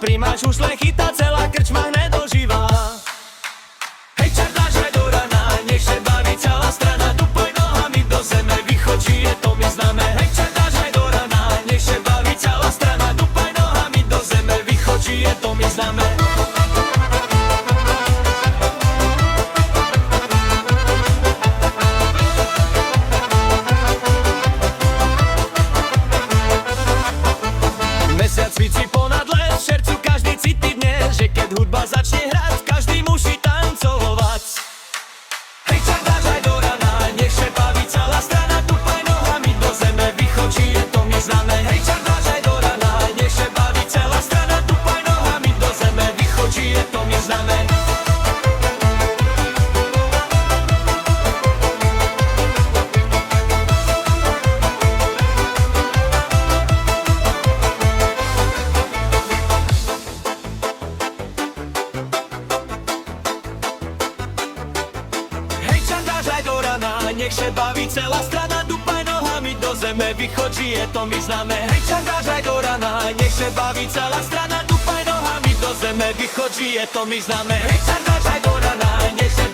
Primáš už len chytá, celá krčma nedožíva. Hej, čardáš aj do rana, nech sa baví celá strana. Dupoj nohami do zeme, vychodí, je to mi známe. Hej, čardáš aj do rana, nech sa baví celá strana. Dupoj nohami do zeme, vychodí, je to mi známe. Mesiac svíci ponad les, šercu každý cíti dnes, že keď hudba začne hrať, každý musí tancovať. Hej, čardáš aj do rana, nech sa baví celá strana. Dupaj nohami do zeme, vychodí, je to mi známe. Hej, čardáš aj do rana, nech sa baví celá strana. Dupaj nohami do zeme, vychodí, je to mi známe. Nech sa baví celá strana, dupaj nohami do zeme, vychodí, je to mi známe. Hej, čardáš aj do rana, nech sa baví celá strana, dupaj nohami do zeme, vychodí, je to mi známe. Hej, čardáš aj do rana, nech sa